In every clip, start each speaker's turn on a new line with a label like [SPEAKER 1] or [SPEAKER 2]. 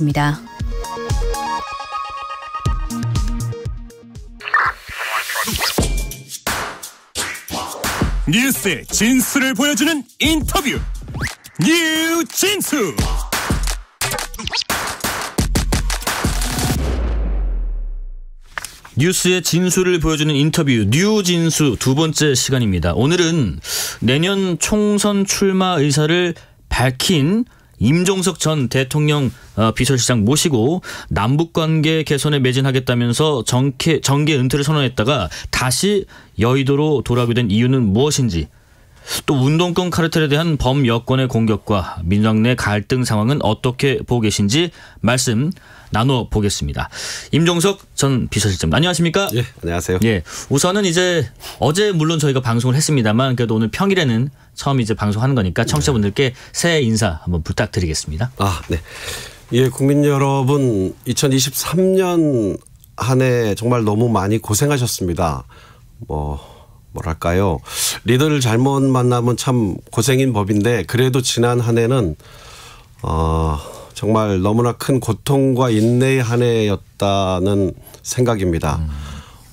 [SPEAKER 1] 입니다.
[SPEAKER 2] 뉴스의 진수를 보여주는 인터뷰 뉴진수.
[SPEAKER 3] 뉴스의 진수를 보여주는 인터뷰 뉴진수 두 번째 시간입니다. 오늘은 내년 총선 출마 의사를 밝힌 임종석 전 대통령 비서실장 모시고 남북관계 개선에 매진하겠다면서 정계 은퇴를 선언했다가 다시 여의도로 돌아오게 된 이유는 무엇인지, 또 운동권 카르텔에 대한 범여권의 공격과 민주당 내 갈등 상황은 어떻게 보고 계신지 말씀 나눠보겠습니다. 임종석 전 비서실장, 안녕하십니까?
[SPEAKER 4] 예, 안녕하세요.
[SPEAKER 3] 예, 우선은 이제 어제 물론 저희가 방송을 했습니다만 그래도 오늘 평일에는 처음 이제 방송하는 거니까 청취자분들께 새해 인사 한번 부탁드리겠습니다.
[SPEAKER 4] 네. 예, 국민 여러분, 2023년 한 해 정말 너무 많이 고생하셨습니다. 뭐랄까요. 리더를 잘못 만나면 참 고생인 법인데, 그래도 지난 한 해는 정말 너무나 큰 고통과 인내의 한 해였다는 생각입니다.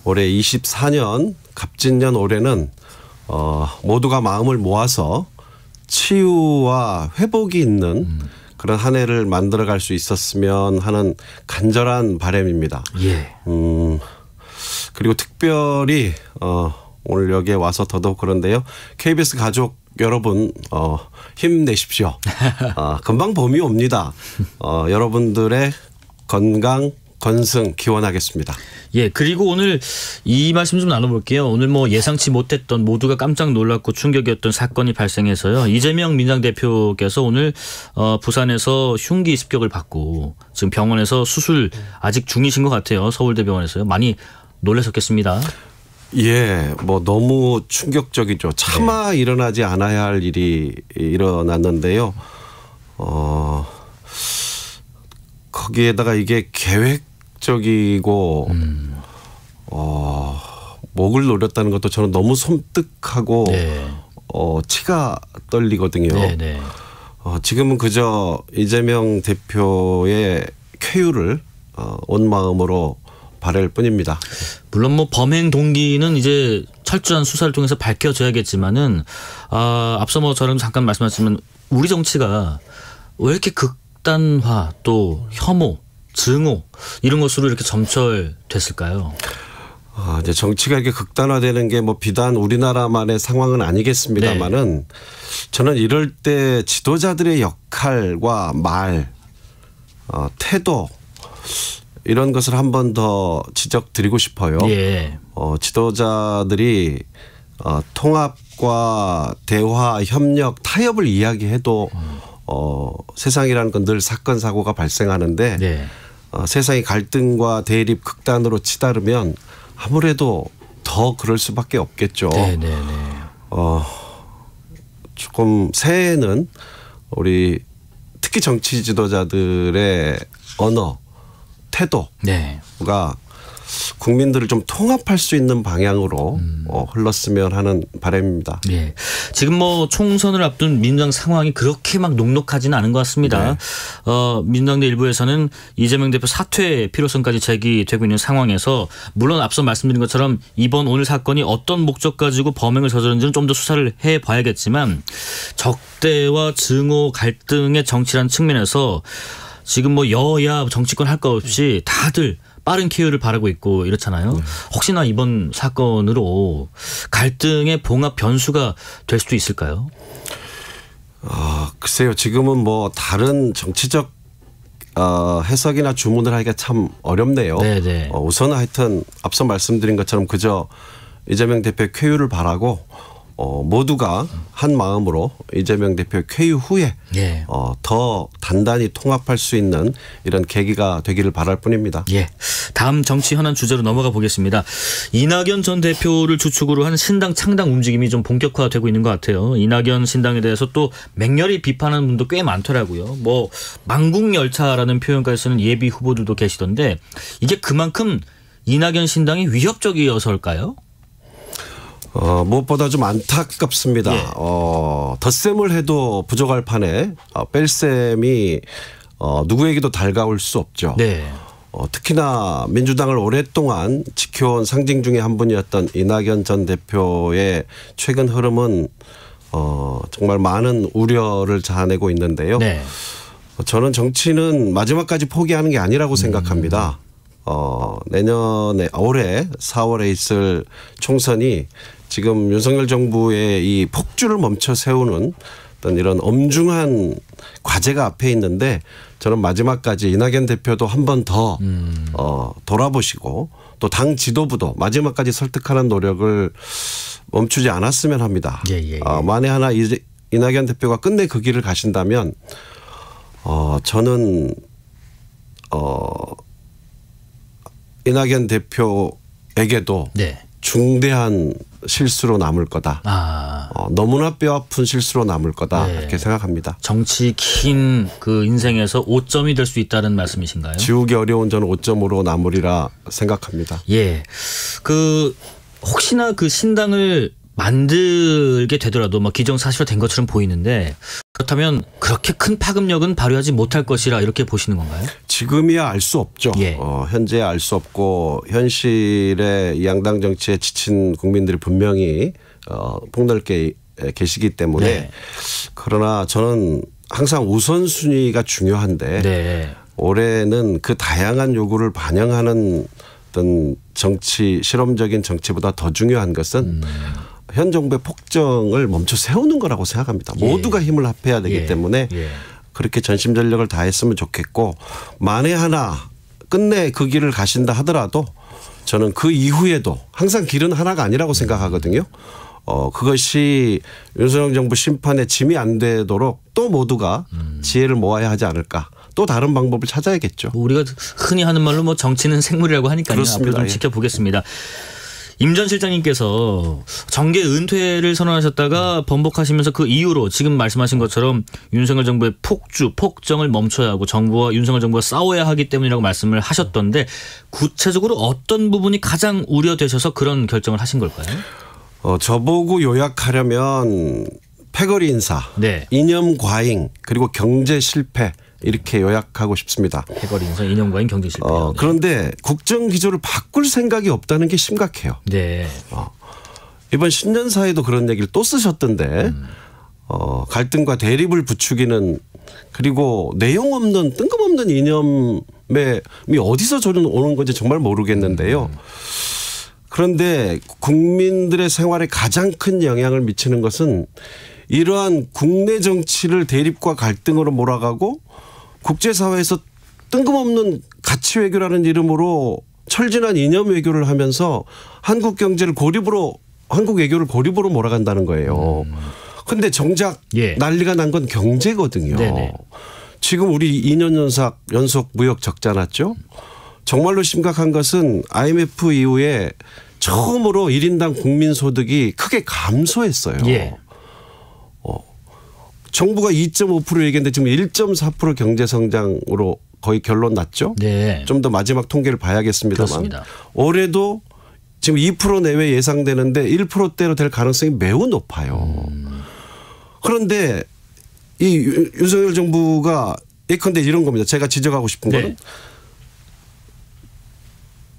[SPEAKER 4] 올해 24년 갑진년 올해는 모두가 마음을 모아서 치유와 회복이 있는 그런 한 해를 만들어갈 수 있었으면 하는 간절한 바람입니다.
[SPEAKER 3] 예.
[SPEAKER 4] 그리고 특별히 오늘 여기에 와서 더더욱 그런데요. KBS 가족 여러분 힘내십시오. 금방 봄이 옵니다. 여러분들의 건강 건승 기원하겠습니다.
[SPEAKER 3] 예, 그리고 오늘 이 말씀 좀 나눠볼게요. 오늘 예상치 못했던, 모두가 깜짝 놀랐고 충격이었던 사건이 발생해서요. 이재명 민주당 대표께서 오늘 부산에서 흉기 습격을 받고 지금 병원에서 수술 아직 중이신 것 같아요. 서울대병원에서요. 많이 놀라셨겠습니다.
[SPEAKER 4] 예, 너무 충격적이죠. 차마 일어나지 않아야 할 일이 일어났는데요. 거기에다가 이게 계획적이고 목을 노렸다는 것도 저는 너무 섬뜩하고 치가 떨리거든요.
[SPEAKER 3] 네.
[SPEAKER 4] 지금은 그저 이재명 대표의 쾌유를 온 마음으로 바랄 뿐입니다.
[SPEAKER 3] 물론 범행 동기는 이제 철저한 수사를 통해서 밝혀져야겠지만은 앞서 저랑 잠깐 말씀하셨지만 우리 정치가 왜 이렇게 극단화 또 혐오, 증오 이런 것으로 이렇게 점철됐을까요?
[SPEAKER 4] 이제 정치가 이렇게 극단화되는 게 비단 우리나라만의 상황은 아니겠습니다만은 저는 이럴 때 지도자들의 역할과 말, 태도 이런 것을 한 번 더 지적드리고 싶어요.
[SPEAKER 3] 예.
[SPEAKER 4] 지도자들이 통합과 대화, 협력, 타협을 이야기해도 세상이라는 건 늘 사건 사고가 발생하는데 세상이 갈등과 대립 극단으로 치달으면 아무래도 더 그럴 수밖에 없겠죠. 조금 새해에는 우리 특히 정치 지도자들의 언어, 태도가 국민들을 좀 통합할 수 있는 방향으로 흘렀으면 하는 바람입니다.
[SPEAKER 3] 예. 지금 총선을 앞둔 민주당 상황이 그렇게 막 녹록하지는 않은 것 같습니다. 민주당 내 일부에서는 이재명 대표 사퇴 필요성까지 제기되고 있는 상황에서 물론 앞서 말씀드린 것처럼 오늘 사건이 어떤 목적 가지고 범행을 저질렀는지는 좀 더 수사를 해봐야겠지만 적대와 증오 갈등의 정치라는 측면에서 지금 여야 정치권 할 것 없이 다들 빠른 쾌유를 바라고 있고 이렇잖아요. 혹시나 이번 사건으로 갈등의 봉합 변수가 될 수도 있을까요?
[SPEAKER 4] 글쎄요. 지금은 다른 정치적 해석이나 주문을 하기가 참 어렵네요. 우선 하여튼 앞서 말씀드린 것처럼 그저 이재명 대표의 쾌유를 바라고 모두가 한 마음으로 이재명 대표의 쾌유 후에 더 단단히 통합할 수 있는 이런 계기가 되기를 바랄 뿐입니다.
[SPEAKER 3] 예. 다음 정치 현안 주제로 넘어가 보겠습니다. 이낙연 전 대표를 주축으로 한 신당 창당 움직임이 좀 본격화되고 있는 것 같아요. 이낙연 신당에 대해서 또 맹렬히 비판하는 분도 꽤 많더라고요. 망국열차라는 표현까지 쓰는 예비 후보들도 계시던데 이게 그만큼 이낙연 신당이 위협적이어서일까요?
[SPEAKER 4] 무엇보다 좀 안타깝습니다. 덧셈을 해도 부족할 판에 뺄셈이 누구에게도 달가울 수 없죠.
[SPEAKER 3] 네.
[SPEAKER 4] 특히나 민주당을 오랫동안 지켜온 상징 중에 한 분이었던 이낙연 전 대표의 최근 흐름은 정말 많은 우려를 자아내고 있는데요.
[SPEAKER 3] 네.
[SPEAKER 4] 저는 정치는 마지막까지 포기하는 게 아니라고 생각합니다. 내년에 올해 4월에 있을 총선이 지금 윤석열 정부의 이 폭주를 멈춰 세우는 어떤 이런 엄중한 과제가 앞에 있는데 저는 마지막까지 이낙연 대표도 한 번 더 돌아보시고 또 당 지도부도 마지막까지 설득하는 노력을 멈추지 않았으면 합니다. 만에 하나 이낙연 대표가 끝내 그 길을 가신다면 저는 이낙연 대표에게도
[SPEAKER 3] 네.
[SPEAKER 4] 중대한 실수로 남을 거다. 너무나 뼈아픈 실수로 남을 거다.
[SPEAKER 3] 네.
[SPEAKER 4] 이렇게 생각합니다.
[SPEAKER 3] 정치 긴 그 인생에서 오점이 될 수 있다는 말씀이신가요?
[SPEAKER 4] 지우기 어려운 저는 오점으로 남으리라 생각합니다.
[SPEAKER 3] 예. 그 혹시나 그 신당을 만들게 되더라도 뭐 기정사실화된 것처럼 보이는데 그렇다면 그렇게 큰 파급력은 발휘하지 못할 것이라 이렇게 보시는 건가요?
[SPEAKER 4] 지금이야 알 수 없죠.
[SPEAKER 3] 예.
[SPEAKER 4] 현재 알 수 없고 현실의 이 양당 정치에 지친 국민들이 분명히 폭넓게 계시기 때문에
[SPEAKER 3] 네.
[SPEAKER 4] 그러나 저는 항상 우선순위가 중요한데
[SPEAKER 3] 네.
[SPEAKER 4] 올해는 그 다양한 요구를 반영하는 어떤 정치 실험적인 정치보다 더 중요한 것은 현 정부의 폭정을 멈춰 세우는 거라고 생각합니다. 모두가 힘을 합해야 되기 때문에 그렇게 전심전력을 다했으면 좋겠고 만에 하나 끝내 그 길을 가신다 하더라도 저는 그 이후에도 항상 길은 하나가 아니라고 생각하거든요. 그것이 윤석열 정부 심판에 짐이 안 되도록 또 모두가 지혜를 모아야 하지 않을까. 또 다른 방법을 찾아야겠죠.
[SPEAKER 3] 우리가 흔히 하는 말로 뭐 정치는 생물이라고 하니까요.
[SPEAKER 4] 그렇습니다.
[SPEAKER 3] 앞으로 좀 지켜보겠습니다. 임 전 실장님께서 정계 은퇴를 선언하셨다가 번복하시면서 그 이후로 지금 말씀하신 것처럼 윤석열 정부의 폭정을 멈춰야 하고 정부와 윤석열 정부가 싸워야 하기 때문이라고 말씀을 하셨던데 구체적으로 어떤 부분이 가장 우려되셔서 그런 결정을 하신 걸까요?
[SPEAKER 4] 저보고 요약하려면 패거리 인사,
[SPEAKER 3] 네.
[SPEAKER 4] 이념 과잉 그리고 경제 실패 이렇게 요약하고 싶습니다.
[SPEAKER 3] 패거리 인사, 이념 과잉, 경제 실패.
[SPEAKER 4] 그런데 국정 기조를 바꿀 생각이 없다는 게 심각해요.
[SPEAKER 3] 네.
[SPEAKER 4] 이번 신년사에도 그런 얘기를 또 쓰셨던데 갈등과 대립을 부추기는 그리고 내용 없는 뜬금없는 이념이 어디서 저는 오는 건지 정말 모르겠는데요. 그런데 국민들의 생활에 가장 큰 영향을 미치는 것은 이러한 국내 정치를 대립과 갈등으로 몰아가고 국제사회에서 뜬금없는 가치 외교라는 이름으로 철진한 이념 외교를 하면서 한국 경제를 한국 외교를 고립으로 몰아간다는 거예요. 그런데 정작 난리가 난 건 경제거든요.
[SPEAKER 3] 네네.
[SPEAKER 4] 지금 우리 2년 연속 무역 적자 났죠. 정말로 심각한 것은 IMF 이후에 처음으로 1인당 국민소득이 크게 감소했어요.
[SPEAKER 3] 예.
[SPEAKER 4] 정부가 2.5% 얘기했는데 지금 1.4% 경제성장으로 거의 결론 났죠.
[SPEAKER 3] 네.
[SPEAKER 4] 좀 더 마지막 통계를 봐야겠습니다만
[SPEAKER 3] 그렇습니다.
[SPEAKER 4] 올해도 지금 2% 내외 예상되는데 1%대로 될 가능성이 매우 높아요. 그런데 이 윤석열 정부가 예컨대 이런 겁니다. 제가 지적하고 싶은 거는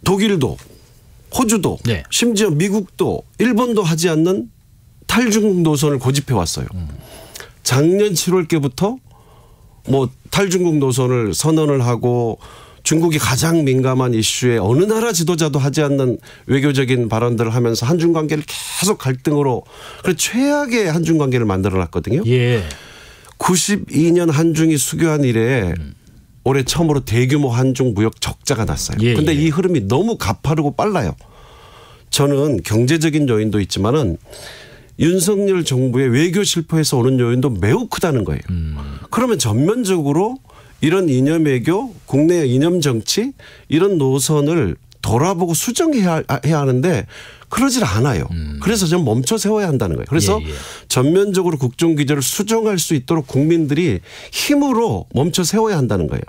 [SPEAKER 4] 독일도 호주도 심지어 미국도 일본도 하지 않는 탈중국 노선을 고집해 왔어요. 작년 7월께부터 뭐 탈중국 노선을 선언을 하고 중국이 가장 민감한 이슈에 어느 나라 지도자도 하지 않는 외교적인 발언들을 하면서 한중 관계를 계속 갈등으로 그래서 최악의 한중 관계를 만들어 놨거든요. 92년 한중이 수교한 이래 올해 처음으로 대규모 한중 무역 적자가 났어요. 그런데 이 흐름이 너무 가파르고 빨라요. 저는 경제적인 요인도 있지만은 윤석열 정부의 외교 실패에서 오는 요인도 매우 크다는 거예요. 그러면 전면적으로 이런 이념 외교, 국내 이념 정치 이런 노선을 돌아보고 수정해야 하는데 그러질 않아요. 그래서 좀 멈춰 세워야 한다는 거예요. 그래서 전면적으로 국정 기조를 수정할 수 있도록 국민들이 힘으로 멈춰 세워야 한다는 거예요.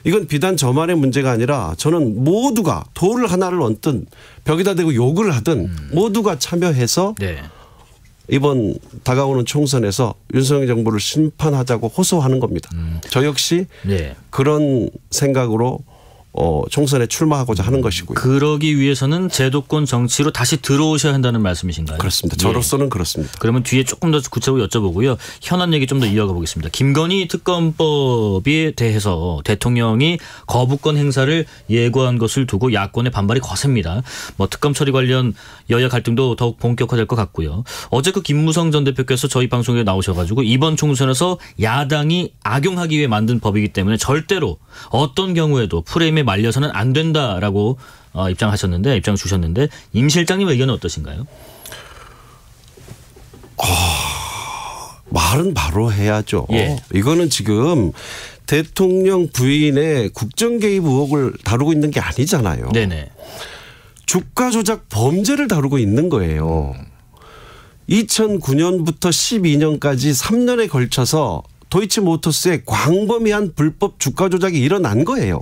[SPEAKER 4] 이건 비단 저만의 문제가 아니라 저는 모두가 돌을 하나를 얹든 벽에다 대고 욕을 하든 모두가 참여해서 이번 다가오는 총선에서 윤석열 정부를 심판하자고 호소하는 겁니다. 저 역시 네. 그런 생각으로 총선에 출마하고자 하는 것이고요.
[SPEAKER 3] 그러기 위해서는 제도권 정치로 다시 들어오셔야 한다는 말씀이신가요?
[SPEAKER 4] 그렇습니다. 저로서는 그렇습니다.
[SPEAKER 3] 그러면 뒤에 조금 더 구체적으로 여쭤보고요. 현안 얘기 좀 더 이어가 보겠습니다. 김건희 특검법에 대해서 대통령이 거부권 행사를 예고한 것을 두고 야권의 반발이 거셉니다. 뭐 특검 처리 관련 여야 갈등도 더욱 본격화될 것 같고요. 어제 그 김무성 전 대표께서 저희 방송에 나오셔가지고 이번 총선에서 야당이 악용하기 위해 만든 법이기 때문에 절대로 어떤 경우에도 프레임에 말려서는 안 된다라고 입장을 주셨는데 임 실장님 의견은 어떠신가요?
[SPEAKER 4] 말은 바로 해야죠.
[SPEAKER 3] 예.
[SPEAKER 4] 이거는 지금 대통령 부인의 국정 개입 의혹을 다루고 있는 게 아니잖아요.
[SPEAKER 3] 네네.
[SPEAKER 4] 주가 조작 범죄를 다루고 있는 거예요. 2009년부터 12년까지 3년에 걸쳐서 도이치모터스의 광범위한 불법 주가 조작이 일어난 거예요.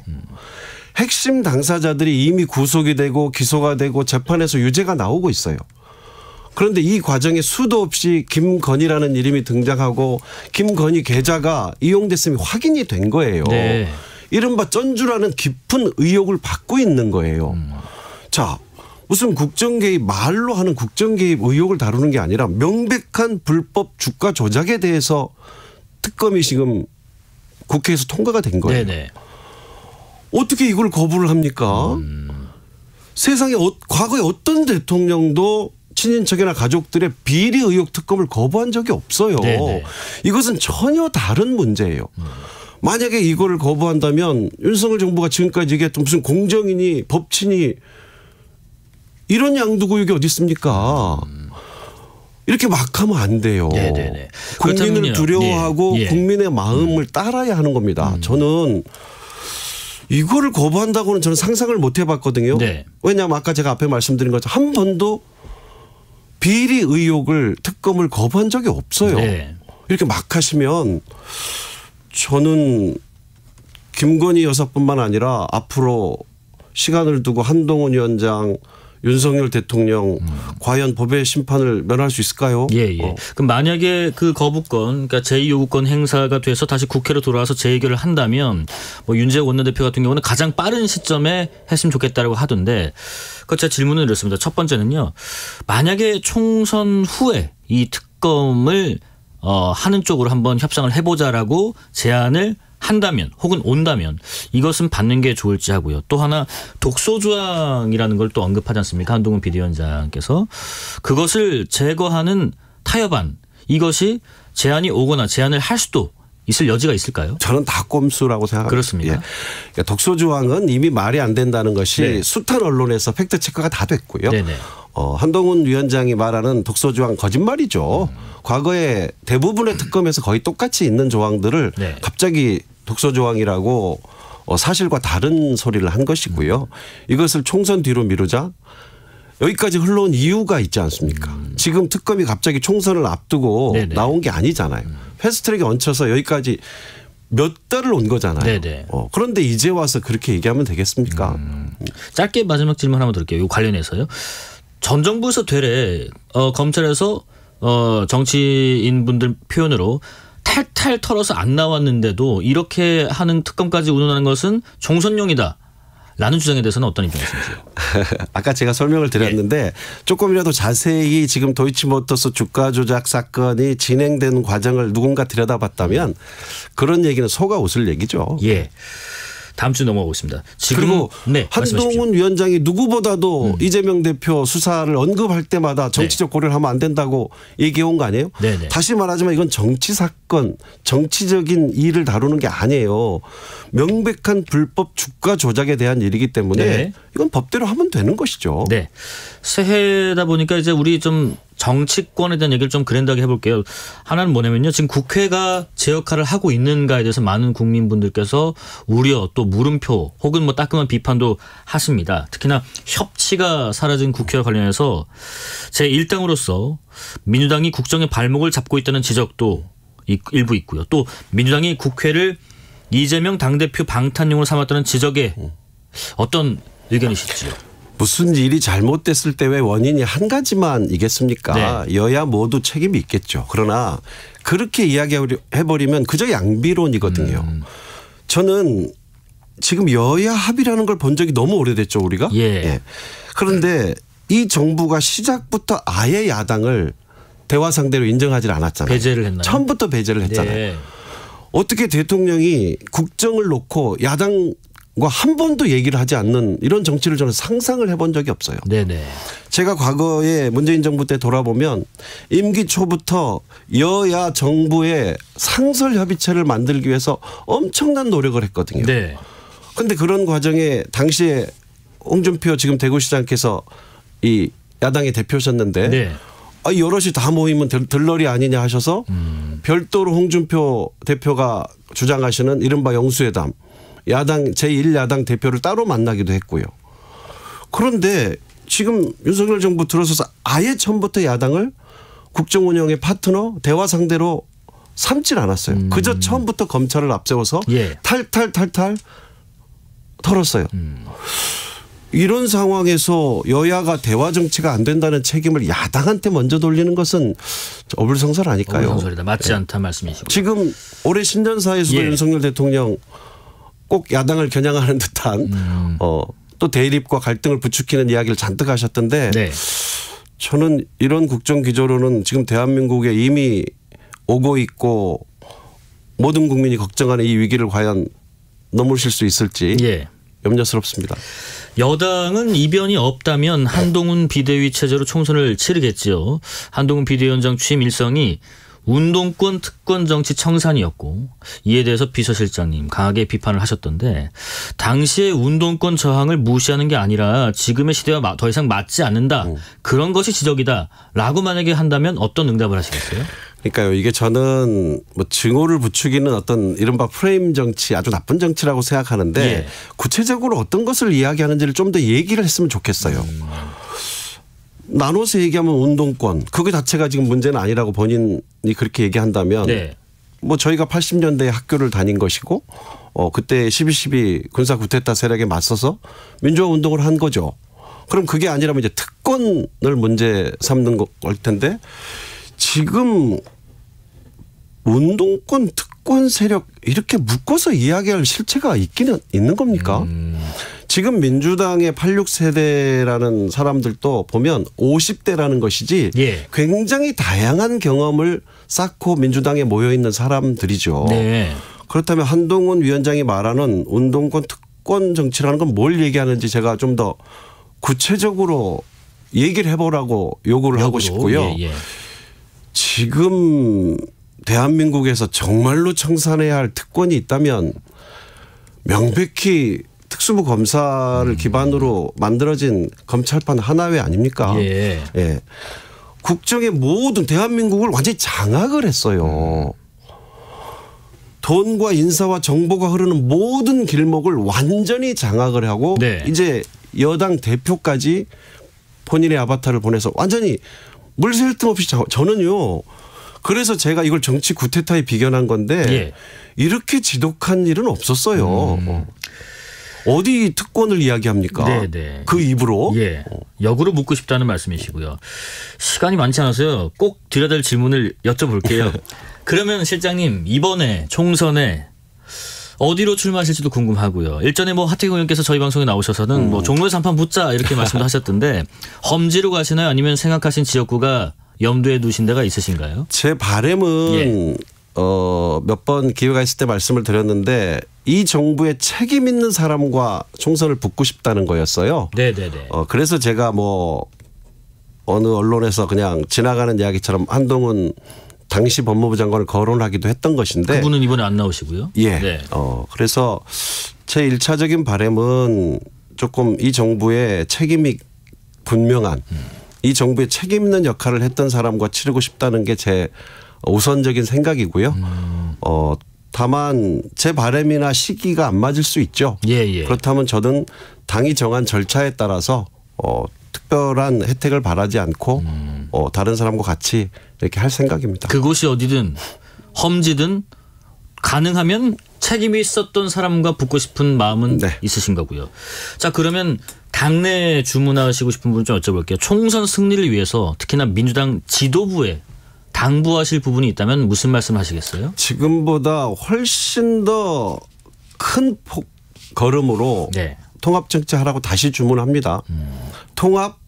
[SPEAKER 4] 핵심 당사자들이 이미 구속이 되고 기소가 되고 재판에서 유죄가 나오고 있어요. 그런데 이 과정에 수도 없이 김건희라는 이름이 등장하고 김건희 계좌가 이용됐음이 확인이 된 거예요.
[SPEAKER 3] 네.
[SPEAKER 4] 이른바 쩐주라는 깊은 의혹을 받고 있는 거예요. 자, 무슨 국정개입 말로 하는 국정개입 의혹을 다루는 게 아니라 명백한 불법 주가 조작에 대해서 특검이 지금 국회에서 통과가 된 거예요.
[SPEAKER 3] 네네.
[SPEAKER 4] 어떻게 이걸 거부를 합니까? 세상에 과거에 어떤 대통령도 친인척이나 가족들의 비리 의혹 특검을 거부한 적이 없어요.
[SPEAKER 3] 네네.
[SPEAKER 4] 이것은 전혀 다른 문제예요. 만약에 이거를 거부한다면 윤석열 정부가 지금까지 얘기했던 무슨 공정이니 법치니 이런 양두구육이 어디 있습니까? 이렇게 막 하면 안 돼요.
[SPEAKER 3] 네네네.
[SPEAKER 4] 국민을 두려워하고
[SPEAKER 3] 예.
[SPEAKER 4] 국민의 마음을 따라야 하는 겁니다. 저는 이거를 거부한다고는 저는 상상을 못 해봤거든요.
[SPEAKER 3] 네.
[SPEAKER 4] 왜냐하면 아까 제가 앞에 말씀드린 것처럼 한 번도 비리 의혹을 특검을 거부한 적이 없어요.
[SPEAKER 3] 네.
[SPEAKER 4] 이렇게 막 하시면 저는 김건희 여사뿐만 아니라 앞으로 시간을 두고 한동훈 위원장 윤석열 대통령 과연 법의 심판을 면할 수 있을까요?
[SPEAKER 3] 예. 그럼 만약에 그 거부권, 그러니까 제2요구권 행사가 돼서 다시 국회로 돌아와서 재의결을 한다면 뭐 윤재욱 원내대표 같은 경우는 가장 빠른 시점에 했으면 좋겠다라고 하던데 그 제 질문은 이렇습니다. 첫 번째는요. 만약에 총선 후에 이 특검을 하는 쪽으로 한번 협상을 해보자라고 제안을 한다면 혹은 온다면 이것은 받는 게 좋을지 하고요. 또 하나 독소조항이라는 걸 또 언급하지 않습니까? 한동훈 비대위원장께서 그것을 제거하는 타협안 이것이 제안이 오거나 제안을 할 수도 있을 여지가 있을까요?
[SPEAKER 4] 저는 다 꼼수라고 생각합니다.
[SPEAKER 3] 그렇습니다.
[SPEAKER 4] 예. 그러니까 독소조항은 이미 말이 안 된다는 것이
[SPEAKER 3] 네.
[SPEAKER 4] 숱한 언론에서 팩트체크가 다 됐고요.
[SPEAKER 3] 네네.
[SPEAKER 4] 한동훈 위원장이 말하는 독소조항 거짓말이죠. 과거에 대부분의 특검에서 거의 똑같이 있는 조항들을
[SPEAKER 3] 네.
[SPEAKER 4] 갑자기 독소조항이라고 사실과 다른 소리를 한 것이고요. 이것을 총선 뒤로 미루자 여기까지 흘러온 이유가 있지 않습니까? 지금 특검이 갑자기 총선을 앞두고
[SPEAKER 3] 네네.
[SPEAKER 4] 나온 게 아니잖아요. 패스트트랙에 얹혀서 여기까지 몇 달을 온 거잖아요.
[SPEAKER 3] 네네.
[SPEAKER 4] 그런데 이제 와서 그렇게 얘기하면 되겠습니까?
[SPEAKER 3] 짧게 마지막 질문 하나만 드릴게요. 이 관련해서요. 전 정부에서 되레 검찰에서 정치인분들 표현으로 탈탈 털어서 안 나왔는데도 이렇게 하는 특검까지 운운하는 것은 총선용이다. 라는 주장에 대해서는 어떤 입장이신지요?
[SPEAKER 4] 아까 제가 설명을 드렸는데 조금이라도 자세히 지금 도이치모터스 주가 조작 사건이 진행된 과정을 누군가 들여다봤다면 그런 얘기는 속아 웃을 얘기죠.
[SPEAKER 3] 예. 다음 주 넘어가겠습니다.
[SPEAKER 4] 그리고
[SPEAKER 3] 네,
[SPEAKER 4] 한동훈 위원장이 누구보다도 이재명 대표 수사를 언급할 때마다 정치적 고려를 하면 안 된다고 얘기해 온 거 아니에요?
[SPEAKER 3] 네네.
[SPEAKER 4] 다시 말하지만 이건 정치 사건, 정치적인 일을 다루는 게 아니에요. 명백한 불법 주가 조작에 대한 일이기 때문에
[SPEAKER 3] 네.
[SPEAKER 4] 이건 법대로 하면 되는 것이죠.
[SPEAKER 3] 네. 새해다 보니까 이제 우리 좀 정치권에 대한 얘기를 좀 그랜드하게 해볼게요. 하나는 뭐냐면요. 지금 국회가 제 역할을 하고 있는가에 대해서 많은 국민분들께서 우려 또 물음표 혹은 뭐 따끔한 비판도 하십니다. 특히나 협치가 사라진 국회와 관련해서 제1당으로서 민주당이 국정의 발목을 잡고 있다는 지적도 일부 있고요. 또 민주당이 국회를 이재명 당대표 방탄용으로 삼았다는 지적에 어떤 의견이실지요?
[SPEAKER 4] 무슨 일이 잘못됐을 때 왜 원인이 한 가지만이겠습니까? 네. 여야 모두 책임이 있겠죠. 그러나 그렇게 이야기해버리면 그저 양비론이거든요. 저는 지금 여야 합의라는 걸 본 적이 너무 오래됐죠, 우리가.
[SPEAKER 3] 예.
[SPEAKER 4] 예. 그런데 이 정부가 시작부터 아예 야당을 대화 상대로 인정하지 않았잖아요.
[SPEAKER 3] 배제를 했나요?
[SPEAKER 4] 처음부터 배제를 했잖아요.
[SPEAKER 3] 네.
[SPEAKER 4] 어떻게 대통령이 국정을 놓고 야당과 한 번도 얘기를 하지 않는 이런 정치를 저는 상상을 해본 적이 없어요.
[SPEAKER 3] 네네.
[SPEAKER 4] 제가 과거에 문재인 정부 때 돌아보면 임기 초부터 여야 정부의 상설협의체를 만들기 위해서 엄청난 노력을 했거든요.
[SPEAKER 3] 네.
[SPEAKER 4] 그런데 그런 과정에 당시에 홍준표 지금 대구시장께서 이 야당의 대표셨는데
[SPEAKER 3] 네.
[SPEAKER 4] 여럿이 다 모이면 들러리 아니냐 하셔서 별도로 홍준표 대표가 주장하시는 이른바 영수회담 야당 제1야당 대표를 따로 만나기도 했고요. 그런데 지금 윤석열 정부 들어서서 아예 처음부터 야당을 국정 운영의 파트너 대화 상대로 삼질 않았어요. 그저 처음부터 검찰을 앞세워서
[SPEAKER 3] 예.
[SPEAKER 4] 탈탈 털었어요. 이런 상황에서 여야가 대화 정치가 안 된다는 책임을 야당한테 먼저 돌리는 것은 어불성설 아닐까요?
[SPEAKER 3] 어불성설이다. 맞지 않다 말씀이시고.
[SPEAKER 4] 지금 올해 신년사에서도
[SPEAKER 3] 예.
[SPEAKER 4] 윤석열 대통령 꼭 야당을 겨냥하는 듯한 또 대립과 갈등을 부추기는 이야기를 잔뜩 하셨던데
[SPEAKER 3] 네.
[SPEAKER 4] 저는 이런 국정 기조로는 지금 대한민국에 이미 오고 있고 모든 국민이 걱정하는 이 위기를 과연 넘으실 수 있을지
[SPEAKER 3] 예.
[SPEAKER 4] 염려스럽습니다.
[SPEAKER 3] 여당은 이변이 없다면 한동훈 비대위 체제로 총선을 치르겠지요. 한동훈 비대위원장 취임 일성이 운동권 특권 정치 청산이었고 이에 대해서 비서실장님 강하게 비판을 하셨던데 당시의 운동권 저항을 무시하는 게 아니라 지금의 시대와 더 이상 맞지 않는다. 그런 것이 지적이다라고 만약에 한다면 어떤 응답을 하시겠어요?
[SPEAKER 4] 그러니까요. 이게 저는 뭐 증오를 부추기는 어떤 이른바 프레임 정치 아주 나쁜 정치라고 생각하는데
[SPEAKER 3] 예.
[SPEAKER 4] 구체적으로 어떤 것을 이야기하는지를 좀 더 얘기를 했으면 좋겠어요. 나눠서 얘기하면 운동권 그거 자체가 지금 문제는 아니라고 본인이 그렇게 얘기한다면
[SPEAKER 3] 네.
[SPEAKER 4] 뭐 저희가 80년대에 학교를 다닌 것이고 그때 12.12 군사 쿠데타 세력에 맞서서 민주화 운동을 한 거죠. 그럼 그게 아니라면 이제 특권을 문제 삼는 걸 텐데 지금 운동권 특권 세력 이렇게 묶어서 이야기할 실체가 있기는 있는 겁니까? 지금 민주당의 86세대라는 사람들도 보면 50대라는 것이지
[SPEAKER 3] 예.
[SPEAKER 4] 굉장히 다양한 경험을 쌓고 민주당에 모여 있는 사람들이죠.
[SPEAKER 3] 네.
[SPEAKER 4] 그렇다면 한동훈 위원장이 말하는 운동권 특권 정치라는 건 뭘 얘기하는지 제가 좀 더 구체적으로 얘기를 해보라고 요구를 하고 싶고요.
[SPEAKER 3] 예, 예.
[SPEAKER 4] 지금 대한민국에서 정말로 청산해야 할 특권이 있다면 명백히 특수부 검사를 기반으로 만들어진 검찰판 하나회 아닙니까?
[SPEAKER 3] 예.
[SPEAKER 4] 예. 국정의 모든 대한민국을 완전히 장악을 했어요. 돈과 인사와 정보가 흐르는 모든 길목을 완전히 장악을 하고
[SPEAKER 3] 네.
[SPEAKER 4] 이제 여당 대표까지 본인의 아바타를 보내서 완전히 물샐 틈 없이 저는요. 그래서 제가 이걸 정치 구테타에 비견한 건데
[SPEAKER 3] 예.
[SPEAKER 4] 이렇게 지독한 일은 없었어요. 어디 특권을 이야기합니까?
[SPEAKER 3] 네네.
[SPEAKER 4] 그 입으로.
[SPEAKER 3] 예. 역으로 묻고 싶다는 말씀이시고요. 시간이 많지 않아서요. 꼭 드려야 될 질문을 여쭤볼게요. 그러면 실장님 이번에 총선에 어디로 출마하실지도 궁금하고요. 일전에 뭐 하태경 의원께서 저희 방송에 나오셔서는 뭐 종로에서 한판 붙자 이렇게 말씀도 하셨던데 험지로 가시나요? 아니면 생각하신 지역구가 염두에 두신 데가 있으신가요?
[SPEAKER 4] 제 바람은
[SPEAKER 3] 예.
[SPEAKER 4] 몇 번 기회가 있을 때 말씀을 드렸는데 이 정부에 책임 있는 사람과 총선을 붙고 싶다는 거였어요.
[SPEAKER 3] 네네네.
[SPEAKER 4] 그래서 제가 뭐 어느 언론에서 그냥 지나가는 이야기처럼 한동훈 당시 법무부 장관을 거론하기도 했던 것인데
[SPEAKER 3] 그분은 이번에 안 나오시고요.
[SPEAKER 4] 예.
[SPEAKER 3] 네.
[SPEAKER 4] 그래서 제 1차적인 바람은 조금 이 정부의 책임이 분명한 이 정부의 책임 있는 역할을 했던 사람과 치르고 싶다는 게 제 우선적인 생각이고요. 다만 제 바람이나 시기가 안 맞을 수 있죠.
[SPEAKER 3] 예.
[SPEAKER 4] 그렇다면 저는 당이 정한 절차에 따라서 특별한 혜택을 바라지 않고 다른 사람과 같이 이렇게 할 생각입니다.
[SPEAKER 3] 그곳이 어디든 험지든 가능하면 책임이 있었던 사람과 붙고 싶은 마음은
[SPEAKER 4] 네.
[SPEAKER 3] 있으신 거고요. 자 그러면 당내 주문하시고 싶은 부분 좀 여쭤볼게요. 총선 승리를 위해서 특히나 민주당 지도부에 당부하실 부분이 있다면 무슨 말씀 하시겠어요?
[SPEAKER 4] 지금보다 훨씬 더 큰 걸음으로 네. 통합정치하라고 다시 주문합니다. 통합,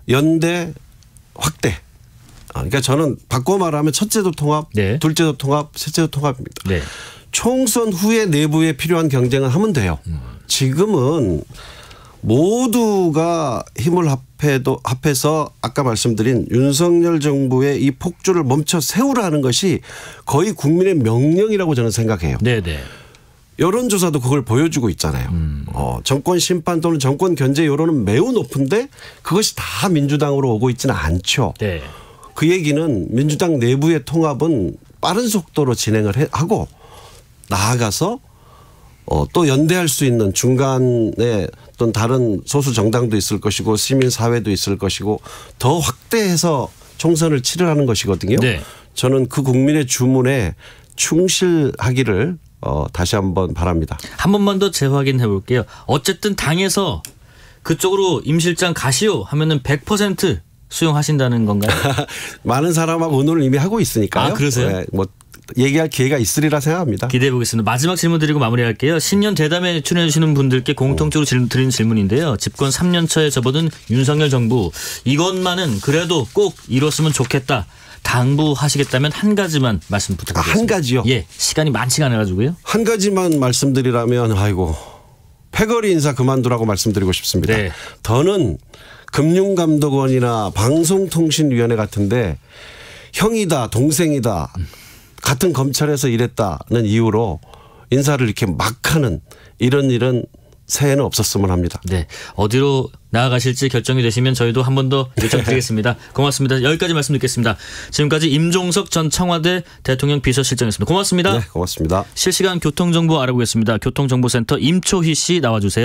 [SPEAKER 4] 연대, 확대. 그러니까 저는 바꿔 말하면 첫째도 통합, 네. 둘째도 통합, 셋째도 통합입니다. 네. 총선 후에 내부에 필요한 경쟁을 하면 돼요. 지금은 모두가 힘을 합해서 아까 말씀드린 윤석열 정부의 이 폭주를 멈춰 세우라는 것이 거의 국민의 명령이라고 저는 생각해요. 네네. 여론조사도 그걸 보여주고 있잖아요. 정권 심판 또는 정권 견제 여론은 매우 높은데 그것이 다 민주당으로 오고 있지는 않죠. 네. 그 얘기는 민주당 내부의 통합은 빠른 속도로 진행을 하고 나아가서 또 연대할 수 있는 중간에 어떤 다른 소수 정당도 있을 것이고 시민사회도 있을 것이고 더 확대해서 총선을 치르라는 것이거든요. 네. 저는 그 국민의 주문에 충실하기를 다시 한번 바랍니다.
[SPEAKER 3] 한 번만 더 재확인해 볼게요. 어쨌든 당에서 그쪽으로 임 실장 가시오 하면은 100% 수용하신다는 건가요?
[SPEAKER 4] 많은 사람하고 의논을 이미 하고 있으니까요.
[SPEAKER 3] 아, 그러세요?
[SPEAKER 4] 네, 뭐 얘기할 기회가 있으리라 생각합니다.
[SPEAKER 3] 기대해 보겠습니다. 마지막 질문 드리고 마무리할게요. 신년 대담에 출연해 주시는 분들께 공통적으로 드리는 질문인데요. 집권 3년 차에 접어든 윤석열 정부 이것만은 그래도 꼭 이뤘으면 좋겠다. 당부하시겠다면 한 가지만 말씀 부탁드리겠습니다.
[SPEAKER 4] 한 가지요?
[SPEAKER 3] 예, 시간이 많지가 않아가지고요.
[SPEAKER 4] 한 가지만 말씀드리라면 아이고 패거리 인사 그만두라고 말씀드리고 싶습니다. 네. 더는 금융감독원이나 방송통신위원회 같은데 형이다 동생이다 같은 검찰에서 일했다는 이유로 인사를 이렇게 막 하는 이런 일은 새해는 없었으면 합니다.
[SPEAKER 3] 네, 어디로 나아가실지 결정이 되시면 저희도 한 번 더 요청드리겠습니다. 고맙습니다. 여기까지 말씀 듣겠습니다. 지금까지 임종석 전 청와대 대통령 비서실장이었습니다. 고맙습니다.
[SPEAKER 4] 네, 고맙습니다.
[SPEAKER 3] 실시간 교통정보 알아보겠습니다. 교통정보센터 임초희 씨 나와주세요.